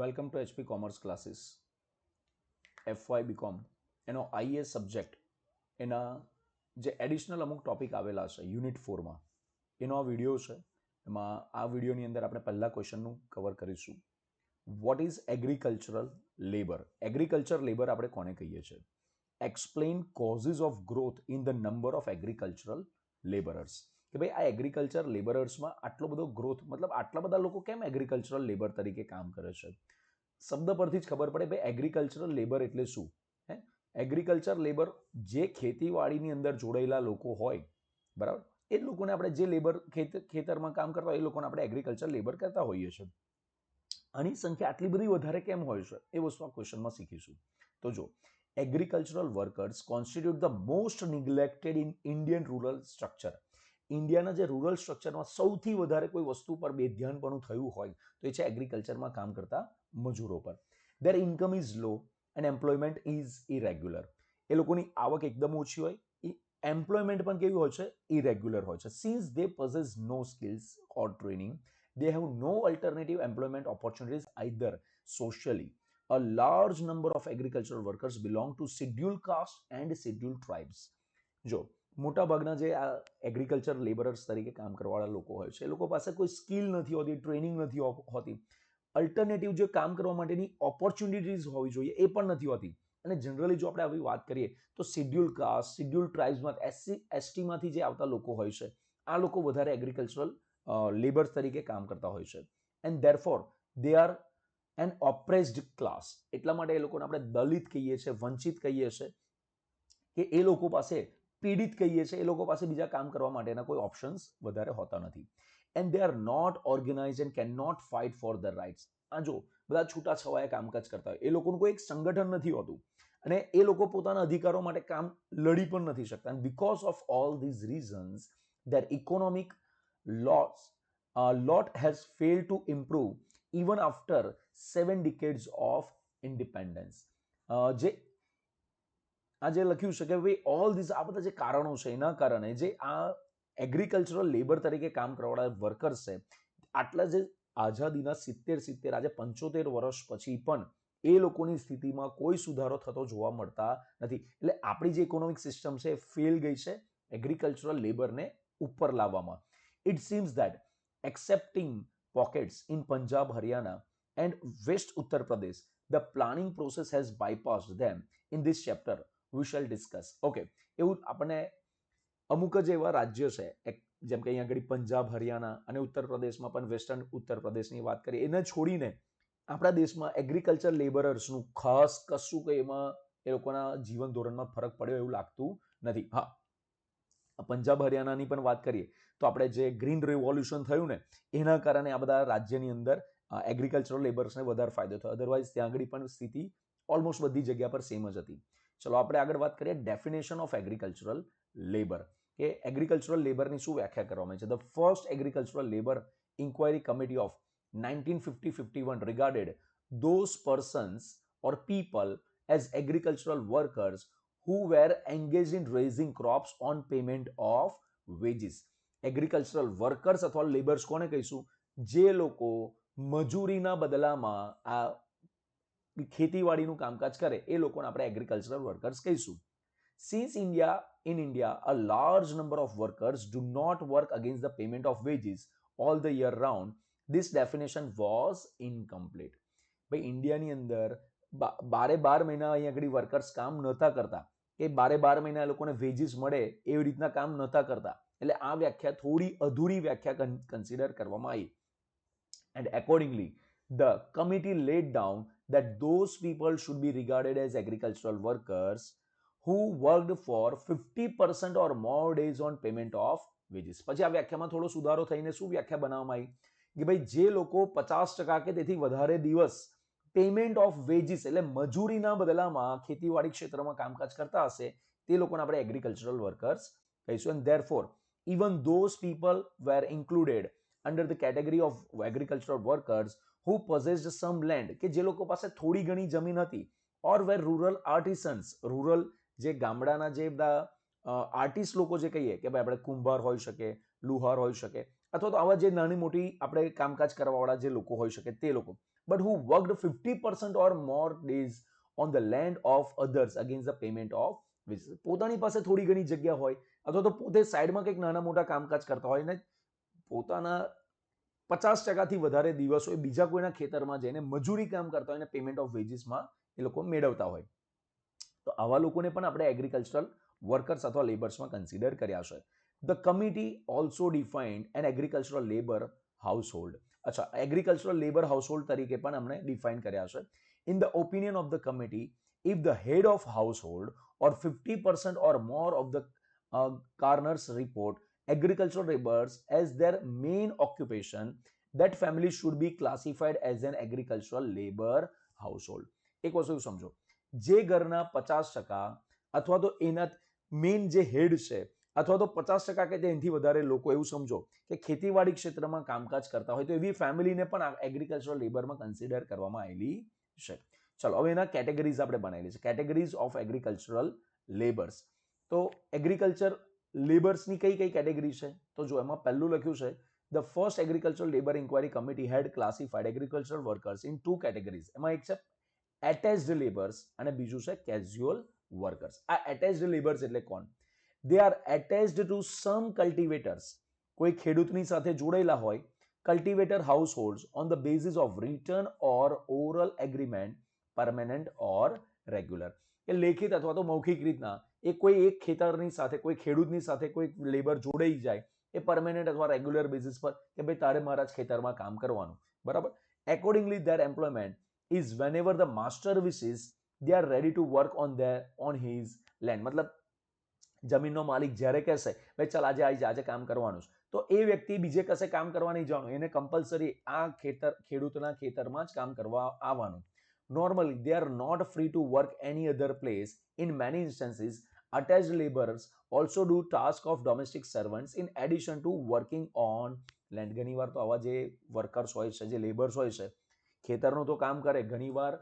Welcome to HP commerce classes. FY BCom એનો IS subject એના જે એડિશનલ અમુક ટોપિક આવેલા છે યુનિટ 4માં એનો આ વિડીયો છે. એમાં આ વિડીયોની અંદર આપણે પહેલા ક્વેશ્ચનનું કવર કરીશું. What is agricultural labour? Agriculture labour આપણે કોને કહીએ છીએ? Explain causes of growth in the number of agricultural labourers. કે ભાઈ આ એગ્રીકલ્ચર લેબરર્સમાં આટલો બધો ગ્રોથ, મતલબ આટલા બધા લોકો કેમ એગ્રીકલ્ચરલ લેબર તરીકે કામ કરે છે? શબ્દ પરથી જ ખબર પડે ભાઈ એગ્રીકલ્ચરલ લેબર એટલે શું. હે, એગ્રીકલ્ચર લેબર જે ખેતીવાડીની અંદર જોડાયેલા લોકો હોય, બરાબર, એ જ લોકોને આપણે જે લેબર ખેતરમાં કામ કરતા હોય એ લોકોને આપણે એગ્રીકલ્ચર લેબર કહેતા હોઈએ છીએ. આની સંખ્યા આટલી બધી વધારે કેમ હોય છે એ વસ્તુ આ ક્વેશ્ચનમાં શીખીશું. તો જો, agricultural workers constitute the most neglected in Indian rural structure. ઇન્ડિયાના જે રૂરલ સ્ટ્રક્ચરમાં સૌથી વધારે કોઈ વસ્તુ પર બેધ્યાનપણું થયું હોય તો એ છે એગ્રીકલ્ચરમાં કામ કરતા મજૂરો પર. Their income is low and employment is irregular. એ લોકોની આવક એકદમ ઓછી હોય, એમ્પ્લોયમેન્ટ પણ કેવી હોય છે? ઇરેગ્યુલર હોય છે. Since they possess no skills or training, they have no alternative employment opportunities either socially. A large number of agricultural workers belong to scheduled caste and scheduled tribes. જો મોટાભાગના જે આ એગ્રીકલ્ચર લેબરર્સ તરીકે કામ કરવાવાળા લોકો હોય છે એ લોકો પાસે કોઈ સ્કિલ નથી હોતી, ટ્રેનિંગ નથી હોતી, અલ્ટરનેટિવ જે કામ કરવા માટેની ઓપોર્ચ્યુનિટીઝ હોવી જોઈએ એ પણ નથી હોતી. અને જનરલી જો આપણે આવી વાત કરીએ તો શેડ્યુલ કાસ્ટ, શેડ્યુલ ટ્રાઇબ્સમાં, એસસી એસટીમાંથી જે આવતા લોકો હોય છે આ લોકો વધારે એગ્રીકલ્ચરલ લેબર્સ તરીકે કામ કરતા હોય છે. And therefore they are an oppressed class. એટલા માટે એ લોકોને આપણે દલિત કહીએ છીએ, વંચિત કહીએ છીએ, કે એ લોકો પાસે પીડિત કહીએ છીએ, એ લોકો પાસે બીજા કામ કરવા માટેના કોઈ ઓપ્શન્સ વધારે હોતા નથી. And they are not organise and can not fight for the rights. આ જો બધા છૂટાછવાયા કામકાજ કરતા હોય, એ લોકોનું કોઈ એક સંગઠન નથી હોતું અને એ લોકો પોતાના અધિકારો માટે કામ લડી પણ નથી શકતા. And because of all these reasons their economic lot has failed to improve even after 7 decades of independence. જે આ જે લખ્યું છે કે ભાઈ ઓલ ધીસ, આ બધા જે કારણો છે એના કારણે જે આ એગ્રીકલ્ચરલ લેબર તરીકે કામ કરવાવાળા વર્કર્સ છે, આટલા જે આઝાદીના 70 આજે 75 વર્ષ પછી પણ એ લોકોની સ્થિતિમાં કોઈ સુધારો થતો જોવા મળતા નથી. એટલે આપણી જે ઇકોનોમિક સિસ્ટમ છે એ ફેલ ગઈ છે એગ્રીકલ્ચરલ લેબરને ઉપર લાવવામાં. It seems that excepting pockets in Punjab, Haryana and West Uttar Pradesh, the planning process has bypassed them. In this chapter we shall discuss. Okay, એવું આપણે અમુક જ એવા રાજ્યો છે જેમ કે અહીંયા આગળ પંજાબ, હરિયાણા અને ઉત્તર પ્રદેશમાં પણ વેસ્ટર્ન ઉત્તર પ્રદેશની વાત કરીએ, એને છોડીને આપણા દેશમાં એગ્રીકલ્ચર લેબરર્સનું ખાસ કશું કે એમાં એ લોકોના જીવન ધોરણમાં ફરક પડ્યો એવું લાગતું નથી. હા, પંજાબ હરિયાણાની પણ વાત કરીએ તો આપણે જે ગ્રીન રિવોલ્યુશન થયું ને એના કારણે આ બધા રાજ્યની અંદર એગ્રીકલ્ચરલ લેબર્સને વધારે ફાયદો થયો. અધરવાઇઝ ત્યાં આગળ પણ સ્થિતિ ઓલમોસ્ટ બધી જગ્યા પર સેમ જ હતી. ચલો આપણે આગળ વાત કરીએ ડેફિનેશન ઓફ એગ્રીકલ્ચરલ લેબર. કે એગ્રીકલ્ચરલ લેબરની શું વ્યાખ્યા કરવામાં આવી છે? The first agricultural labour inquiry committee of 1950-51 regarded those persons or people as agricultural workers who were engaged in raising crops on payment of wages. Agricultural workers અથવા labours કોને કહીશું? જે લોકો મજૂરીના બદલામાં આ ખેતીવાડીનું કામકાજ કરે એ લોકોને આપણે એગ્રીકલ્ચરલ વર્કર્સ કહીશું. Since in India a large number of workers do not work against the payment of wages all the year round, this definition was incomplete. ભાઈ ઇન્ડિયાની અંદર 12 મહિના અહીંયા આગળ વર્કર્સ કામ નહોતા કરતા, કે 12 મહિના એ લોકોને વેજીસ મળે એવી રીતના કામ નહોતા કરતા. એટલે આ વ્યાખ્યા થોડી અધૂરી વ્યાખ્યા કન્સિડર કરવામાં આવી. And accordingly the committee laid down that those people should be regarded as agricultural workers who worked for 50% or more days on payment of wages. પછી આ વ્યાખ્યામાં થોડો સુધારો થઈને શું વ્યાખ્યા બનાવવામાં આવી કે ભાઈ જે લોકો 50% કે તેથી વધારે દિવસ પેમેન્ટ ઓફ વેજીસ એટલે મજૂરીના બદલામાં ખેતીવાડી ક્ષેત્રમાં કામકાજ કરતા હશે તે લોકોને આપણે એગ્રીકલ્ચરલ વર્કર્સ કહીશું. And therefore even those people were included under the category of agricultural workers who possessed some land, કે જે લોકો પાસે થોડી ઘણી જમીન હતી, or were rural artisans, rural જે ગામડાના જે બધા આર્ટિસ્ટ લોકો જે કહીએ કે ભાઈ આપણે કુંભાર હોઈ શકે, લુહાર હોઈ શકે, અથવા તો આવા જે નાની મોટી આપણે કામકાજ કરવાવાળા જે લોકો હોઈ શકે તે લોકો, but who worked 50% or more days on the land of others against the payment of visit. પોતાની પાસે થોડી ઘણી જગ્યા હોય અથવા તો પોતે સાઈડમાં કંઈક નાના મોટા કામકાજ કરતા હોય ને પોતાના 50% વધારે દિવસો એ બીજા કોઈના ખેતરમાં જઈને મજૂરી કામ કરતા હોય ને પેમેન્ટ ઓફ વેજીસમાં એ લોકો મેળવતા હોય, તો આવા લોકોને પણ આપણે એગ્રીકલ્ચરલ વર્કર્સ અથવા લેબર્સમાં કન્સિડર કર્યા છે. The committee also defined an agricultural labour household. અચ્છા, એગ્રીકલ્ચરલ લેબર હાઉસહોલ્ડ તરીકે પણ અમને ડિફાઇન કર્યા છે. In the opinion of the committee, if the head of household or 50% or more of the earners report agricultural laborers as their main occupation, that family should be classified as an agricultural labor household. એક વસ્તુ સમજો, જે ઘરના 50% અથવા તો એના main જે હેડ છે અથવા તો 50% કે તેનાથી વધારે લોકો એવું સમજો કે ખેતીવાડી ક્ષેત્રમાં કામકાજ કરતા હોય તો એવી ફેમિલીને પણ એગ્રીકલ્ચરલ લેબરમાં કન્સિડર કરવામાં આવેલી છે. ચલો હવે એના કેટેગરીઝ આપણે બનાવેલી છે, કેટેગરીઝ ઓફ એગ્રીકલ્ચરલ લેબર્સ. તો એગ્રીકલ્ચર લેબર્સની કઈ કઈ કેટેગરી છે? તો જો એમાં પહેલું લખ્યું છે, the first agricultural labour inquiry committee had classified agricultural workers in 2 categories. એમાં એક છે એટેચ્ડ લેબર્સ અને બીજું છે કેઝ્યુઅલ વર્કર્સ. આ એટેચ્ડ લેબર્સ એટલે કોણ? They are attached to some cultivators. કોઈ ખેડૂતની સાથે જોડાયેલા હોય, cultivator households on the basis of written or oral agreement, permanent or regular. એ લેખિત અથવા તો મૌખિક રીતના એ કોઈ એક ખેતરની સાથે કોઈ ખેડૂતની સાથે કોઈ લેબર જોડાઈ જાય એ પરમેનન્ટ અથવા રેગ્યુલર બેઝિસ પર કે ભાઈ તારે મારા જ ખેતરમાં કામ કરવાનું, બરાબર. Accordingly there employment is વેનેવર the master wishes they are ready to work on his land. મતલબ જમીનનો માલિક જ્યારે કહેશે ભાઈ ચાલ આજે આવી જા, આજે કામ કરવાનું છે, તો એ વ્યક્તિ બીજે કશે કામ કરવા નહીં જવાનું, એને કમ્પલસરી આ ખેડૂતના ખેતરમાં જ કામ કરવા આવવાનું. Normally, they are not free to work any other place. In many instances, attached laborers also do tasks of domestic servants in addition to working on land. ઘણીવાર તો આવા જે વર્કર્સ હોય છે, જે લેબર્સ હોય છે, ખેતરનું તો કામ કરે, ઘણીવાર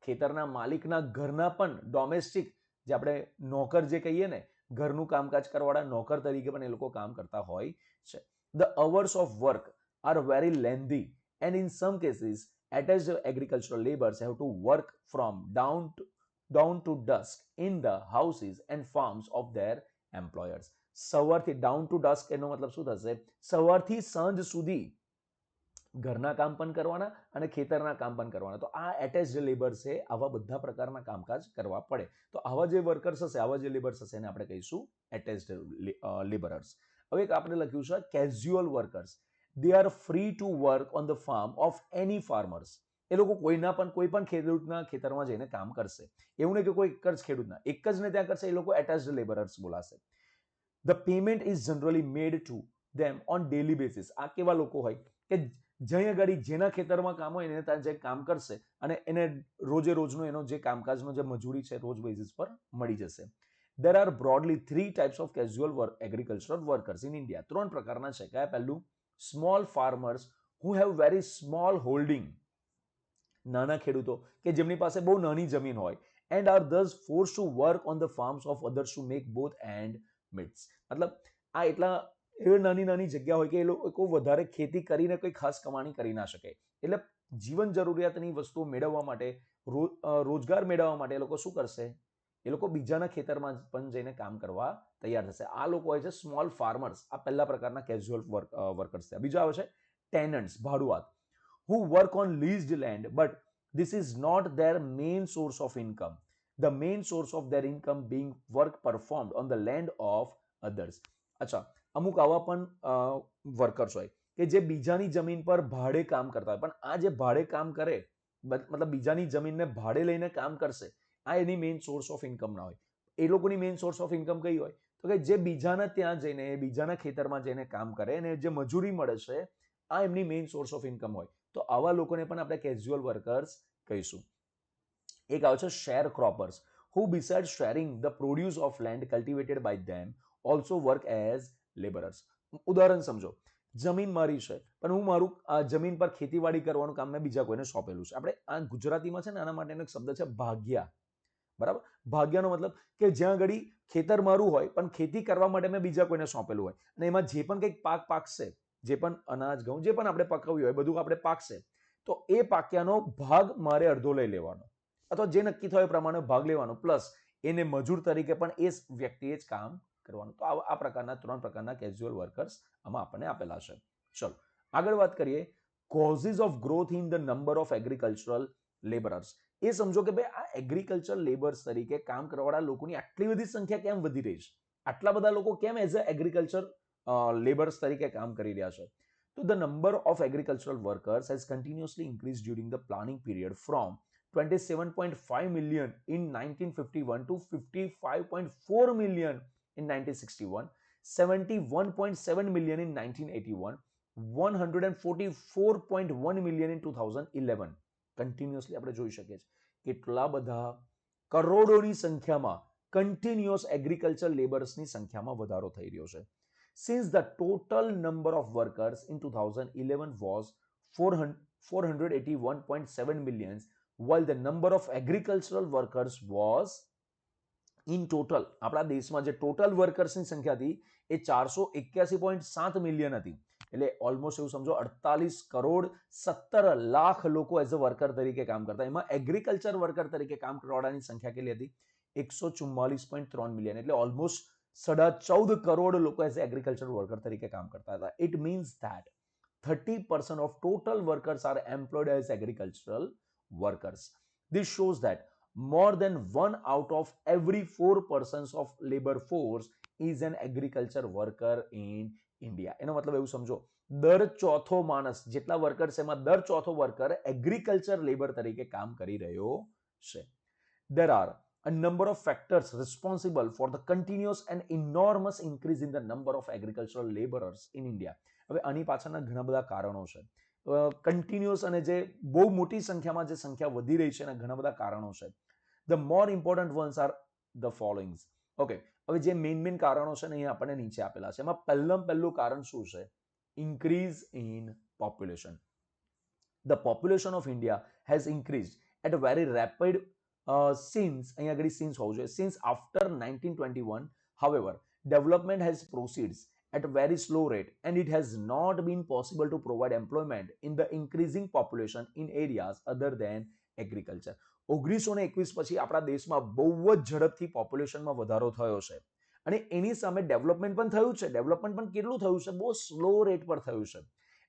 ખેતરના માલિકના ઘરના પણ ડોમેસ્ટિક જે આપણે નોકર જે કહીએ ને, ઘરનું કામકાજ કરવાવાળા નોકર તરીકે પણ એ લોકો કામ કરતા હોય છે. The hours of work are very lengthy and in some cases attached agricultural laborers have to work from down to dusk in the houses and farms of their employers. સવારથી ડાઉન ટુ ડસ્ક એનો મતલબ શું થશે? સવારથી સાંજ સુધી ઘરના કામ પણ કરવાના અને ખેતરના કામ પણ કરવાના. તો આ એટેચ્ડ લેબર છે, આવા બધા પ્રકારના કામકાજ કરવા પડે. તો આવા જે વર્કર્સ હશે, આવા જે લેબર્સ હશે એને આપણે કહીશું એટેચ્ડ લેબરર્સ. હવે એક આપણે લખ્યું છે casual workers. They are free to work on the farm of any farmers. એ લોકો કોઈ પણ ખેડૂતના ખેતરમાં જઈને કામ કરશે. એવું નહીં કે કોઈ એક જ ખેડૂતના એક જ ને ત્યાં કરશે, એ લોકો એટેચ્ડ labourers બોલાશે. The payment is generally made to them on daily basis. આ કેવા લોકો હોય કે જ્યાં આગળ જેના ખેતરમાં કામ હોય એને ત્યાં જે કામ કરશે અને એને રોજે રોજનો એનો જે કામકાજનો જે મજૂરી છે રોજ બેઝિસ પર મળી જશે. There are broadly 3 types of casual agricultural workers in India. 3 પ્રકારના છે. કયા? પહેલું, small farmers who have very small holding. નાના ખેડૂતો કે જેમની પાસે બહુ નાની જમીન હોય and are thus forced to work on the farms of others to make both end meets. મતલબ આ એટલા એવી નાની નાની જગ્યા હોય કે એ લોકો વધારે ખેતી કરીને કોઈ ખાસ કમાણી કરી ના શકે, એટલે જીવન જરૂરિયાતની વસ્તુઓ મેળવવા માટે, રોજગાર મેળવવા માટે એ લોકો શું કરશે? એ લોકો બીજાના ખેતરમાં પણ જઈને કામ કરવા તૈયાર થશે. આ લોકો હોય છે સ્મોલ ફાર્મર્સ. આ પહેલા પ્રકારના કેઝ્યુઅલ વર્કર્સ છે. બીજા આવે છે ટેનન્ટ્સ, ભાડુઆત, who work on leased land but this is not their main source of income. The main source of their income being work performed on the land of others. અચ્છા, અમુક આવા પણ વર્કર્સ હોય કે જે બીજાની જમીન પર ભાડે કામ કરતા હોય, પણ આ જે ભાડે કામ કરે મતલબ બીજાની જમીનને ભાડે લઈને કામ કરશે, આ એની મેઇન સોર્સ ઓફ ઇન્કમ ના હોય. એ લોકોની મેઇન સોર્સ ઓફ ઇન્કમ કઈ હોય? તો કે જે બીજાના ત્યાં જઈને બીજાના ખેતરમાં જઈને કામ કરે અને જે મજૂરી મળે છે આ એમની મેઇન સોર્સ ઓફ ઇન્કમ હોય. તો આવા લોકોને પણ આપણે કેઝ્યુઅલ વર્કર્સ કહીશું. એક આવે છે share ક્રોપર્સ, who besides sharing the produce of land cultivated by them also work as laborers. ઉદાહરણ સમજો, જમીન મારી છે પણ હું મારું આ જમીન પર ખેતીવાડી કરવાનું કામ મેં બીજા કોઈને સોંપેલું છે. આપણે આ ગુજરાતીમાં છે ને આના માટેનો એક શબ્દ છે ભાગ્યા, બરાબર. ભાગ્યાનો મતલબ કે જ્યાં આગળ ખેતર મારું હોય પણ ખેતી કરવા માટે મેં બીજા કોઈને સોંપેલું હોય અને એમાં જે પણ કંઈક પાક પાકશે જે પણ અનાજ ઘઉં જે પણ આપણે પકવ્યું હોય બધું આપણે પાકશે, તો એ પાક્યાનો ભાગ મારે અડધો લઈ લેવાનો, અથવા જે નક્કી થયો એ પ્રમાણે ભાગ લેવાનો, પ્લસ એને મજૂર તરીકે પણ એ વ્યક્તિએ જ કામ કરવાનું. તો આ પ્રકારના 3 પ્રકારના કેઝ્યુઅલ વર્કર્સ આમાં આપણને આપેલા છે. ચલો આગળ વાત કરીએ causes of growth in the number of agricultural labourers. એ સમજો કે ભાઈ આ એગ્રીકલ્ચર લેબર્સ તરીકે કામ કરવાવાળા લોકોની આટલી બધી સંખ્યા કેમ વધી રહી છે, આટલા બધા લોકો કેમ એઝ અ એગ્રીકલ્ચર લેબર્સ તરીકે કામ કરી રહ્યા છે. તો the number of agricultural workers has continuously increase during the planning period from 27.5 million in 1951 to 55.4 million in 1961, 71.7 million in 1981, 144.1 million in 2011. Continuously આપણે જોઈ શકીએ છીએ કેટલા બધા કરોડોની સંખ્યામાં કન્ટિન્યુઅસ એગ્રીકલ્ચર લેબર્સની સંખ્યામાં વધારો થઈ રહ્યો છે. Since the total number of workers in 2011 was 481.7 million, while the number of agricultural workers was in total, આપણા દેશમાં જે ટોટલ વર્કર્સની સંખ્યા હતી એ 481.7 મિલિયન હતી. એટલે ઓલમોસ્ટ એવું સમજો 48 કરોડ 17 લાખ લોકો એઝ અ વર્કર તરીકે કામ કરતા. એમાં એગ્રીકલ્ચર વર્કર તરીકે કામ કરવાવાળાની સંખ્યા કેટલી હતી? 144.3 મિલિયન. એટલે ઓલમોસ્ટ 14.5 કરોડ લોકો એઝ એગ્રીકલ્ચર વર્કર તરીકે કામ કરતા હતા. It means that 30% of total workers are employed as agricultural workers. This shows that more than 1 out of every 4 persons of labor force is an agriculture worker in India. એનો મતલબ એવું સમજો દર ચોથો માણસ જેટલા વર્કર્સ એમાં દર ચોથો વર્કર એગ્રીકલ્ચર લેબર તરીકે કામ કરી રહ્યો છે. There are a number of factors responsible for the continuous and enormous increase in the number of agricultural laborers in India. હવે આની પાછળના ઘણા બધા કારણો છે. કન્ટિન્યુઅસ અને જે બહુ મોટી સંખ્યામાં જે સંખ્યા વધી રહી છે એના ઘણા બધા કારણો છે. The more important ones are the followings. Okay, હવે જે મેઇન કારણો છે ને અહીંયા આપણને નીચે આપેલા છે. એમાં પહેલું કારણ શું છે? Increase in population. The population of India has increase at a very rapid since અહીંયા આગળ since હોવું જોઈએ, since after 1921. However, development has proceeds at a very slow rate and it has not been possible to provide employment in the increasing population in areas other than agriculture. 1921 પછી આપણા દેશમાં બહુ જ ઝડપથી પોપ્યુલેશનમાં વધારો થયો છે અને એની સામે ડેવલપમેન્ટ પણ થયું છે. ડેવલપમેન્ટ પણ કેટલું થયું છે? બહુ સ્લો રેટ પર થયું છે.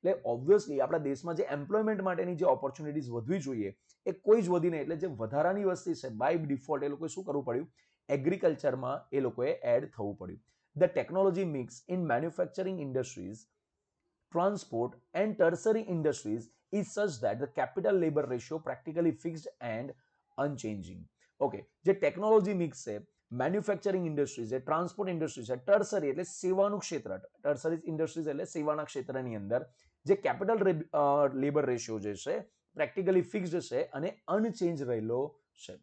એટલે ઓબ્વિયસલી આપણા દેશમાં જે એમ્પ્લોયમેન્ટ માટેની જે ઓપોર્ચ્યુનિટીઝ વધવી જોઈએ એ કોઈ જ વધી નહીં. એટલે જે વધારાની વસ્તી છે બાય ડિફોલ્ટ એ લોકોએ શું કરવું પડ્યું? એગ્રીકલ્ચરમાં એ લોકોએ એડ થવું પડ્યું. The technology mix in manufacturing industries, transport and tertiary industries is such that the capital labor ratio practically fixed and unchanging. Okay, જે ટેકનોલોજી મિક્સ છે, મેન્યુફેક્ચરિંગ ઇન્ડસ્ટ્રીઝ છે, ટ્રાન્સપોર્ટ ઇન્ડસ્ટ્રીઝ છે, ટર્સરી એટલે સેવાનું ક્ષેત્ર, ટર્સરી ઇન્ડસ્ટ્રીઝ એટલે સેવાના ક્ષેત્રની અંદર જે કેપિટલ લેબર રેશિયો જે છે પ્રેક્ટિકલી ફિક્સ્ડ છે અને અનચેન્જ રહેલો છે.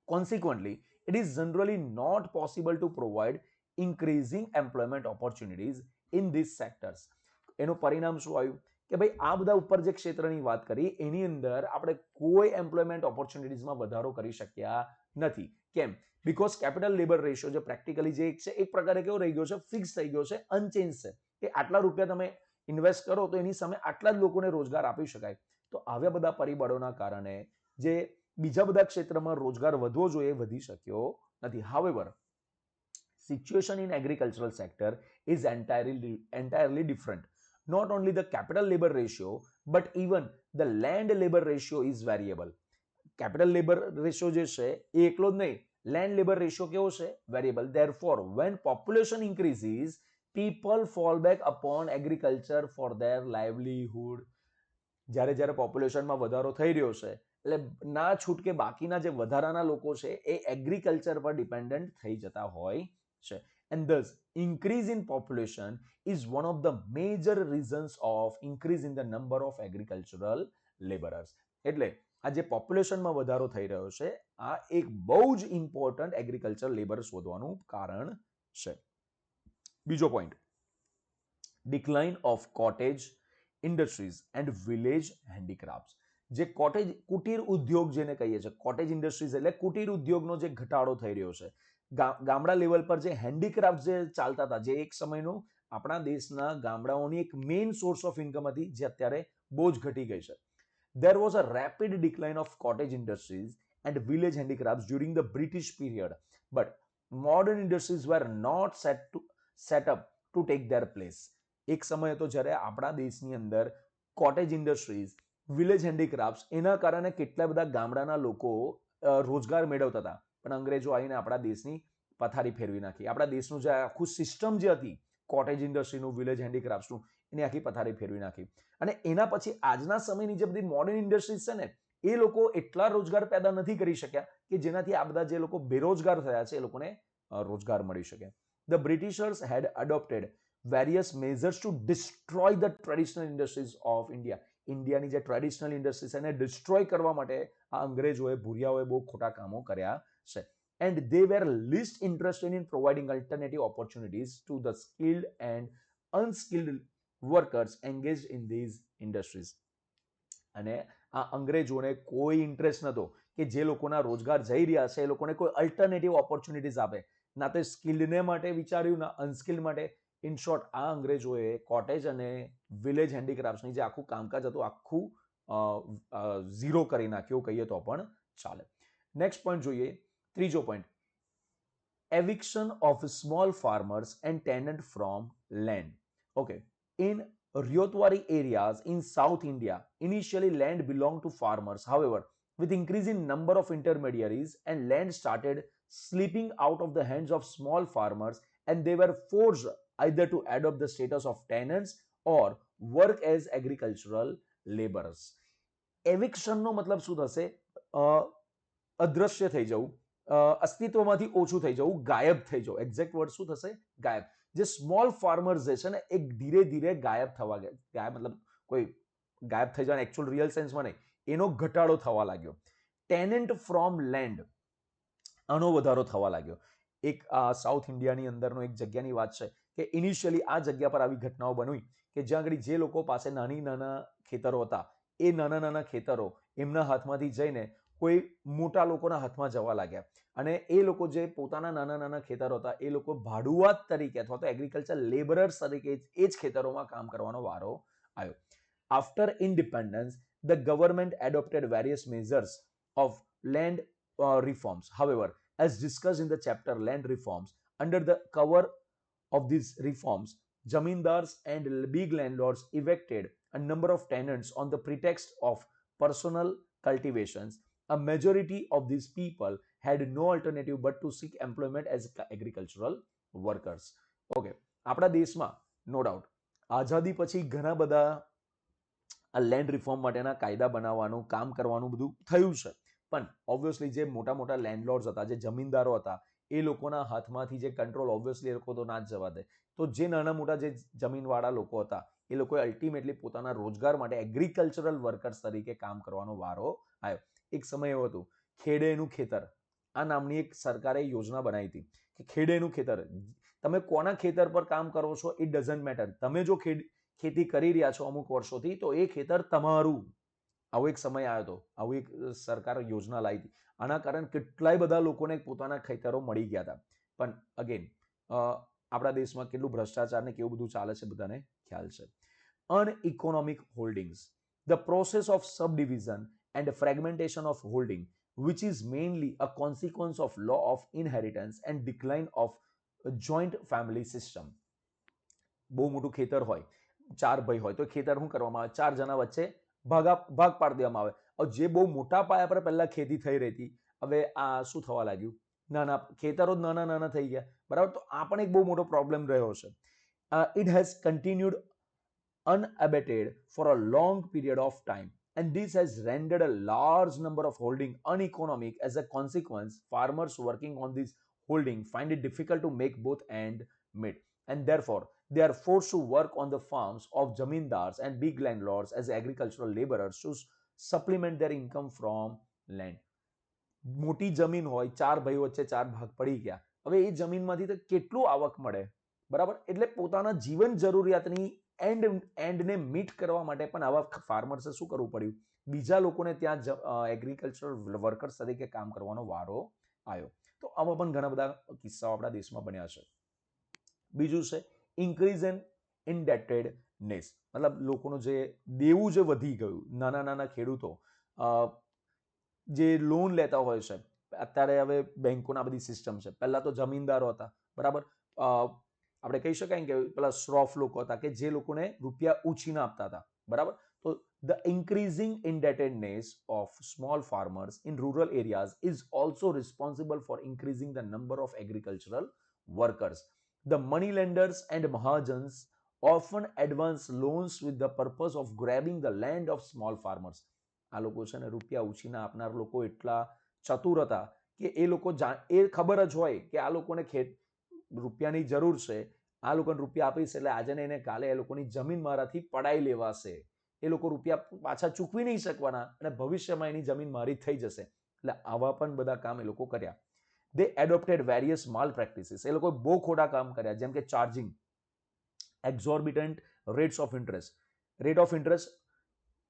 Consequently, it is generally not possible to provide increasing employment opportunities in these sectors. એનું પરિણામ શું આવ્યું કે ભાઈ આ બધા ઉપર જે ક્ષેત્રની વાત કરી એની અંદર આપણે કોઈ એમ્પ્લોયમેન્ટ ઓપોર્ચ્યુનિટીઝમાં વધારો કરી શક્યા નથી. કેમ? બીકોઝ કેપિટલ લેબર રેશિયો જે પ્રેક્ટિકલી જે છે એક પ્રકારે કેવો રહી ગયો છે? ફિક્સ થઈ ગયો છે, અનચેન્જ છે કે આટલા રૂપિયા તમે ઇન્વેસ્ટ કરો તો એની સામે આટલા જ લોકોને રોજગાર આપી શકાય. તો આવ્યા બધા પરિબળોના કારણે જે બીજા બધા ક્ષેત્રમાં રોજગાર વધવો જોઈએ વધી શક્યો નથી. However, situation in agricultural sector is entirely different. Not only the capital labor ratio but even the land labor ratio is variable. Capital labor ratio જે છે એ એકલો જ નહીં, land labor ratio કેવો છે? Variable. Therefore, when population increases, people fall back upon agriculture for their livelihood. જ્યારે પોપ્યુલેશનમાં વધારો થઈ રહ્યો છે એટલે ના છૂટકે બાકીના જે વધારાના લોકો છે એ એગ્રીકલ્ચર પર ડિપેન્ડન્ટ થઈ જતા હોય છે. And thus, increase in population is one of the major reasons of increase in the number of agricultural laborers. એટલે આ જે પોપ્યુલેશનમાં વધારો થઈ રહ્યો છે આ એક બહુ જ ઇમ્પોર્ટન્ટ એગ્રીકલ્ચર લેબર્સ વધવાનું કારણ છે. બીજો point, decline of cottage industries and village handicrafts. જે કુટીર ઉદ્યોગ જેને કહીએ છીએ, કોટેજ ઇન્ડસ્ટ્રીઝ એટલે કુટીર ઉદ્યોગનો જે ઘટાડો થઈ રહ્યો છે. ગામડા લેવલ પર જે હેન્ડીક્રાફ્ટ જે ચાલતા હતા, જે એક સમયનું આપણા દેશના ગામડાઓની એક મેઇન સોર્સ ઓફ ઇન્કમ હતી, જે અત્યારે બહુ જ ઘટી ગઈ છે. There was a rapid decline of cottage industries and village handicrafts during the British period, but modern industries were not set up to take their place. એક સમય હતો જ્યારે આપણા દેશની અંદર કોટેજ ઇન્ડસ્ટ્રીઝ, વિલેજ હેન્ડીક્રાફ્ટ્સ, એના કારણે કેટલા બધા ગામડાના લોકો રોજગાર મેળવતા હતા, પણ અંગ્રેજો આવીને આપણા દેશની પથારી ફેરવી નાખી. આપણા દેશનું જે આખું સિસ્ટમ જે હતી કોટેજ ઇન્ડસ્ટ્રીનું, વિલેજ હેન્ડીક્રાફ્ટ્સનું, એની આખી પથારી ફેરવી નાખી. અને એના પછી આજના સમયની જે બધી મોડર્ન ઇન્ડસ્ટ્રીઝ છે ને, એ લોકો એટલા રોજગાર પેદા નથી કરી શક્યા કે જેનાથી આ બધા જે લોકો બેરોજગાર થયા છે એ લોકોને રોજગાર મળી શકે. The Britishers had adopted various measures to destroy the traditional industries of India. ઇન્ડિયાની જે ટ્રેડિશનલ ઇન્ડસ્ટ્રીઝ એને ડિસ્ટ્રોય કરવા માટે આ અંગ્રેજોએ, ભૂરિયાઓએ બહુ ખોટા કામો કર્યા છે. And they were least interested in providing alternative opportunities to the skilled and unskilled workers engaged in these industries. અને આ અંગ્રેજોને કોઈ ઇન્ટરેસ્ટ નહોતો કે જે લોકોના રોજગાર જઈ રહ્યા છે એ લોકોને કોઈ અલ્ટરનેટિવ ઓપોર્ચ્યુનિટીઝ આપે. ના તો સ્કિલ્ડને માટે વિચાર્યું, ના અનસ્કિલ્ડ માટે. ઇન શોર્ટ, આ અંગ્રેજોએ કોટેજ અને વિલેજ હેન્ડીક્રાફ્ટ્સની જે આખું કામકાજ હતું આખું ઝીરો કરી નાખ્યું કહીએ તો પણ ચાલે. નેક્સ્ટ પોઈન્ટ જોઈએ, ત્રીજો point, eviction of small farmers and tenant from land. Okay, in Ryotwari areas in South India, initially land belonged to farmers. However, with increasing number of intermediaries and land started slipping out of the hands of small farmers, and they were forced either to adopt the status of tenants or work as agricultural laborers. Eviction નો મતલબ શું થશે? અદ્રશ્ય થઈ જવું, અસ્તિત્વમાંથી ઓછું થઈ જવું, ગાયબ થઈ જવું. એક્ઝેક્ટ વર્ડ શું થશે? ગાયબ. જે સ્મોલ ફાર્મર્સ જે છે ને એ ધીરે ધીરે ગાયબ થવા ગયા. ગાયબ મતલબ કોઈ ગાયબ થઈ જવાના એકચ્યુઅલ રિયલ સેન્સમાં નહીં, એનો ઘટાડો થવા લાગ્યો. ટેનન્ટ ફ્રોમ લેન્ડ, આનો વધારો થવા લાગ્યો. એક સાઉથ ઇન્ડિયાની અંદરનો એક જગ્યાની વાત છે કે ઇનિશિયલી આ જગ્યા પર આવી ઘટનાઓ બની કે જ્યાં આગળ જે લોકો પાસે નાની નાના ખેતરો હતા, એ નાના નાના ખેતરો એમના હાથમાંથી જઈને કોઈ મોટા લોકોના હાથમાં જવા લાગ્યા. અને એ લોકો જે પોતાના નાના નાના ખેતરો હતા એ લોકો ભાડુઆત તરીકે અથવા તો એગ્રીકલ્ચર લેબરર્સ તરીકે એ જ ખેતરોમાં કામ કરવાનો વારો આવ્યો. After independence, the government adopted various measures of land reforms. However, as discussed in the chapter Land Reforms, under the cover of these reforms, zamindars and big landlords evicted a number of tenants on the pretext of personal cultivations. A majority of these people had no alternative but to seek employment as agricultural workers. Okay, આપણા દેશમાં no doubt આઝાદી પછી ઘણા બધા આ land reform માટેના કાયદા બનાવવાનું, કામ કરવાનું બધું થયું છે. પણ ઓબ્વિયસલી જે મોટા મોટા લેન્ડલોર્ડ્સ હતા, જે જમીનદારો હતા, એ લોકોના હાથમાંથી જે કંટ્રોલ ઓબ્વિયસલી એ લોકો તો ના જ જવા દે. તો જે નાના મોટા જે જમીનવાળા લોકો હતા એ લોકોએ અલ્ટિમેટલી પોતાના રોજગાર માટે એગ્રીકલ્ચરલ વર્કર્સ તરીકે કામ કરવાનો વારો આવ્યો. એક સમય એવો હતો, ખેડેનું ખેતર આ નામની એક સરકારે યોજના બનાવી હતી કે ખેડેનું ખેતર, તમે કોના ખેતર પર કામ કરો છો ઇટ ડઝન્ટ મેટર, તમે જો ખેતી કરી રહ્યા છો અમુક વર્ષોથી તો એ ખેતર તમારું. આવો એક સમય આવ્યો હતો, આવું એક સરકાર યોજના લાવી હતી. આના કારણે કેટલાય બધા લોકોને પોતાના ખેતરો મળી ગયા હતા. પણ અગેન આપણા દેશમાં કેટલું ભ્રષ્ટાચાર ને કેવું બધું ચાલે છે બધાને ખ્યાલ છે. Uneconomic holdings, the process of subdivision and fragmentation of holding, which is mainly a consequence of law of inheritance and decline of a joint family system. બહુ મોટું ખેતર હોય, 4 ભાઈ હોય તો ખેતર શું કરવામાં આવે? 4 જણા વચ્ચે ભાગ પાડી દેવામાં આવે. જે બહુ મોટા પાયા પર પહેલા ખેતી થઈ રહી હતી, હવે આ શું થવા લાગ્યું? નાના ખેતરો જ નાના નાના થઈ ગયા. બરાબર, તો આ પણ એક બહુ મોટો પ્રોબ્લેમ રહ્યો છે. It has continued unabated for a long period of time. And this has rendered a large number of holding uneconomic. As a consequence, farmers working on this holding find it difficult to make both end meet, and therefore they are forced to work on the farms of zamindars and big landlords as agricultural laborers to supplement their income from land. મોટી જમીન હોય, 4 ભાઈ વચ્ચે 4 ભાગ પડી ગયા, હવે એ જમીનમાંથી તો કેટલું આવક મળે? બરાબર, એટલે પોતાના જીવન જરૂરિયાતની એન્ડને મીટ કરવા માટે પણ આવા ફાર્મર્સે શું કરવું પડ્યું? બીજા લોકોને ત્યાં એગ્રીકલ્ચરલ વર્કર્સ તરીકે કામ કરવાનો વારો આવ્યો. તો આવા પણ ઘણા બધા કિસ્સાઓ આપણા દેશમાં બન્યા છે. બીજું છે ઇન્ક્રીઝ ઇન ઇન્ડેટેડનેસ, મતલબ લોકોનું જે દેવું જે વધી ગયું, નાના નાના ખેડૂતો જે લોન લેતા હોય છે, અત્યારે હવે બેંકોના બધી સિસ્ટમ છે, પહેલા તો જમીનદારો હતા, બરાબર, આપણે કહી શકાય કે પેલા શ્રોફ લોકો હતા કે જે લોકોને રૂપિયા ઉછીના આપતા હતા, બરાબર. તો the increasing indebtedness of small farmers in rural areas is also responsible for increasing the number of agricultural workers. The moneylenders and mahajans often advance loans with the purpose of grabbing the land of small farmers. આ લોકો છે ને રૂપિયા ઉછીના આપનાર લોકો એટલા ચતુર હતા કે એ લોકો એ ખબર જ હોય કે આ લોકોને રૂપિયાની જરૂર છે, આ લોકોને રૂપિયા આપીશ એટલે આજે ને એને કાલે એ લોકોની જમીન મારાથી પડાઈ લેવાશે, એ લોકો રૂપિયા પાછા ચૂકવી નહીં શકવાના અને ભવિષ્યમાં એની જમીન મારી થઈ જશે, એટલે આવા પણ બધા કામ એ લોકો કર્યા. They adopted various malpractices. એ લોકોએ બહુ ખોટા કામ કર્યા, જેમ કે charging exorbitant rates of interest. Rate of interest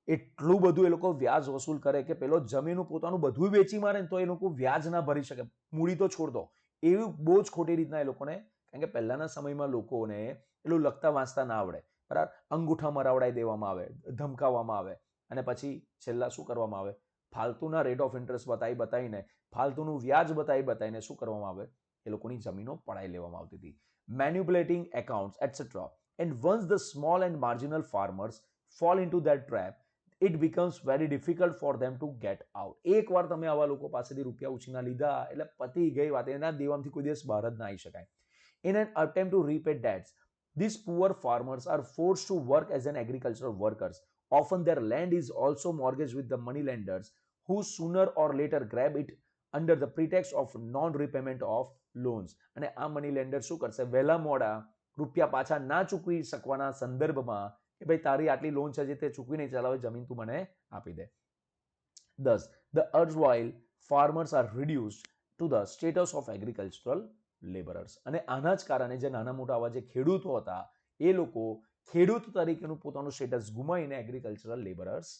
એટલું બધું એ લોકો વ્યાજ વસૂલ કરે કે પેલો જમીનનું પોતાનું બધું વેચી મારે ને તો એ લોકો વ્યાજ ના ભરી શકે, મૂડી તો છોડ દો, એવી બહુ જ ખોટી રીતના એ લોકોને, કારણ કે પહેલાના સમયમાં લોકોને એટલું લખતા વાંચતા ના આવડે, બરાબર, અંગૂઠા મરાવડાઈ દેવામાં આવે, ધમકાવવામાં આવે અને પછી છેલ્લા શું કરવામાં આવે, ફાલતુના રેટ ઓફ ઇન્ટરેસ્ટ બતાવીને ફાલતુનું વ્યાજ બતાવીને શું કરવામાં આવે, એ લોકોની જમીનો પડાઈ લેવામાં આવતી હતી. Manipulating accounts etcetera. And once the small and marginal farmers fall into that trap, it becomes very difficult for them to get out. એકવાર તમે આવા લોકો પાસેથી રૂપિયા ઉછીના લીધા એટલે પતી ગઈ વાત, એના દેવામાંથી કોઈ દિવસ બહાર જ ના આવી શકાય. In an attempt to repay debts, these poor farmers are forced to work as an agricultural workers. Often their land is also mortgaged with the moneylenders, who sooner or later grab it under the pretext of non-repayment of loans. અને આ money lander શું કરશે, વહેલા મોડા રૂપિયા પાછા ના ચૂકવી શકવાના સંદર્ભમાં કે ભાઈ તારી આટલી લોન છે જે તે ચૂકવી નહીં ચલાવે, જમીન તું મને આપી દે. Thus, the erstwhile farmers are reduced to the status of agricultural laborers. અને આના જ કારણે જે નાના મોટા આવા જે ખેડૂતો હતા એ લોકો ખેડૂત તરીકેનું પોતાનું સ્ટેટસ ગુમાવીને એગ્રીકલ્ચરલ લેબરર્સ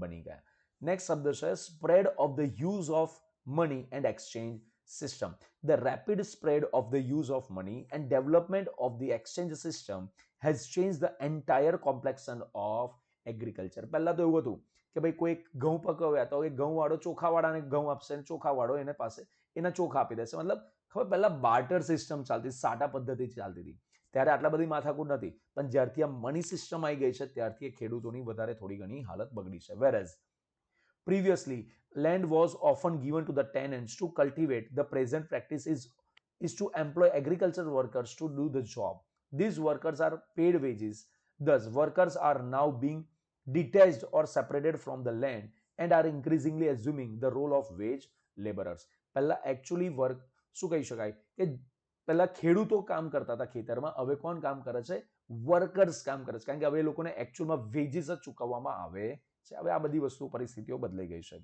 બની ગયા. નેક્સ્ટ શબ્દ છે spread of the use of money and exchange system. The rapid spread of the use of money and development of the exchange system has changed the entire complexion of agriculture. પહેલા તો એવું હતું કે ભાઈ કોઈ ઘઉં પકવ્યા તો એ ઘઉંવાળો ચોખાવાળાને ઘઉં આપશે અને ચોખાવાળો એને પાસે એના ચોખા આપી દેશે, મતલબ ખબર પહેલા બાર્ટર સિસ્ટમ ચાલતી, સાટા પદ્ધતિ ચાલતી હતી, ત્યારે આટલા બધી માથાકૂટ નથી, પણ જ્યારથી આ મની સિસ્ટમ આવી ગઈ છે ત્યારથી એ ખેડૂતોની વધારે થોડી ઘણી હાલત બગડી છે. Whereas previously, land was often given to the tenants to cultivate. The present practice is to employ agricultural workers to do the job. These workers are paid wages. Thus, workers are now being detached or separated from the land and are increasingly assuming the role of wage laborers. પહેલા actually work શું કહી શકાય કે પહેલા ખેડૂતો કામ કરતા હતા ખેતરમાં, હવે કોણ કામ કરે છે, વર્કર્સ કામ કરે છે, કારણ કે હવે એ લોકોને એકચ્યુઅલમાં વેજીસ જ ચૂકવવામાં આવે છે. હવે આ બધી વસ્તુ પરિસ્થિતિઓ બદલાઈ ગઈ છે.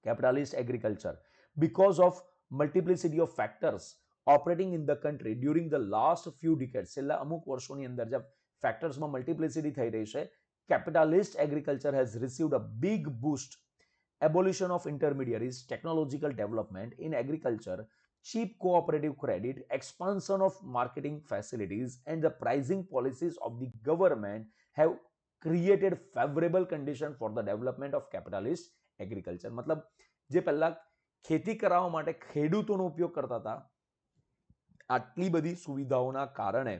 Capitalist agriculture. Because of multiplicity of factors operating in the country during the last few decades, છેલ્લા અમુક વર્ષોની અંદર જે ફેક્ટર્સમાં મલ્ટિપ્લિસિટી થઈ રહી છે, capitalist agriculture has received a big boost. Abolition of intermediaries, technological development in agriculture, cheap cooperative credit, expansion of marketing facilities, and the pricing policies of the government have created favorable condition for the development of capitalist agriculture. મતલબ જે પહેલા ખેતી કરાવવા માટે ખેડૂતોનો ઉપયોગ કરતા હતા, આટલી બધી સુવિધાઓના કારણે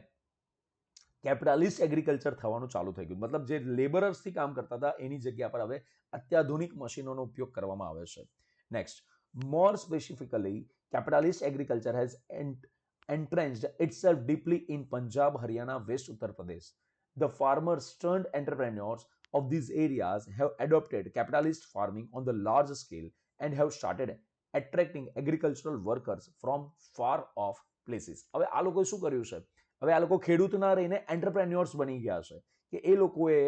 કેપિટાલિસ્ટ એગ્રીકલ્ચર થવાનું ચાલુ થઈ ગયું. મતલબ જે લેબરર્સથી કામ કરતા હતા એની જગ્યા પર હવે અત્યાધુનિક મશીનોનો ઉપયોગ કરવામાં આવે છે. Next, more specifically capitalist agriculture has entrenched itself deeply in Punjab, Haryana, West Uttar Pradesh. The farmers turned entrepreneurs of these areas have adopted capitalist farming on the large scale and have started attracting agricultural workers from far off places. હવે આ લોકોએ શું કર્યું છે, હવે આ લોકો ખેડૂત ના રહીને એન્ટરપ્રેન્યોર્સ બની ગયા છે કે એ લોકોએ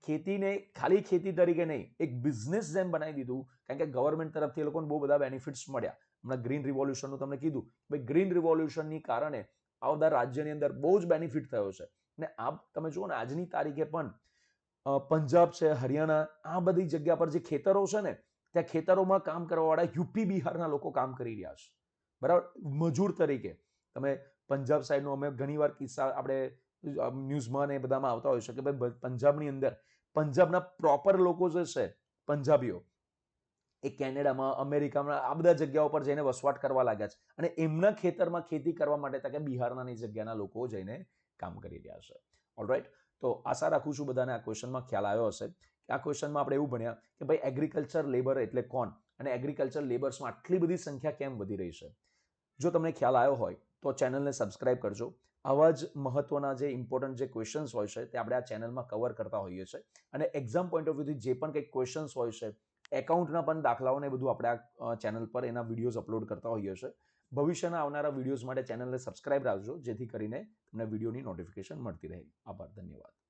ખેતીને ખાલી ખેતી તરીકે નહીં, એક બિઝનેસ જેમ બનાવી દીધું, કારણ કે ગવર્મેન્ટ તરફથી એ લોકોને બહુ બધા બેનિફિટ્સ મળ્યા. હમણાં ગ્રીન રિવોલ્યુશનનું તમને કીધું, ભાઈ ગ્રીન રિવોલ્યુશનની કારણે આ બધા રાજ્યની અંદર બહુ જ બેનિફિટ થયો છે. અને આ તમે જુઓ ને આજની તારીખે પણ પંજાબ છે, હરિયાણા, આ બધી જગ્યા પર જે ખેતરો છે ને ત્યાં ખેતરોમાં કામ કરવાવાળા યુપી બિહારના લોકો કામ કરી રહ્યા છે, બરાબર, મજૂર તરીકે. તમે પંજાબ સાઈડનું અમે ઘણીવાર કિસ્સા આપણે ન્યૂઝમાં ને એ બધામાં આવતા હોય છે કે ભાઈ પંજાબની અંદર પંજાબના પ્રોપર લોકો જે છે પંજાબીઓ એ કેનેડામાં, અમેરિકામાં આ બધા જગ્યાઓ પર જઈને વસવાટ કરવા લાગ્યા છે અને એમના ખેતરમાં ખેતી કરવા માટે કે બિહારના એ જગ્યાના લોકો જઈને કામ કરી રહ્યા છે. ઓલરાઈટ, તો આશા રાખું છું બધાને આ ક્વેશ્ચનમાં ખ્યાલ આવ્યો હશે. આ ક્વેશ્ચનમાં આપણે એવું ભણ્યા કે ભાઈ એગ્રીકલ્ચર લેબર એટલે કોણ અને એગ્રીકલ્ચર લેબર્સમાં આટલી બધી સંખ્યા કેમ વધી રહી છે. જો તમને ખ્યાલ આવ્યો હોય તો ચેનલને સબસ્ક્રાઇબ કરજો. આવા જ મહત્વના જે ઇમ્પોર્ટન્ટ જે ક્વેશ્ચન્સ હોય છે તે આપણે આ ચેનલમાં કવર કરતા હોઈએ છીએ અને એક્ઝામ પોઈન્ટ ઓફ વ્યૂથી જે પણ કંઈક ક્વેશ્ચન્સ હોય છે, એકાઉન્ટના પણ દાખલાઓને બધું આપણે આ ચેનલ પર એના વિડીયોઝ અપલોડ કરતા હોઈએ છીએ. ભવિષ્યના આવનારા વિડીયોઝ માટે ચેનલને સબસ્ક્રાઇબ રાખજો જેથી કરીને તમને વિડીયોની નોટિફિકેશન મળતી રહે. આભાર, ધન્યવાદ.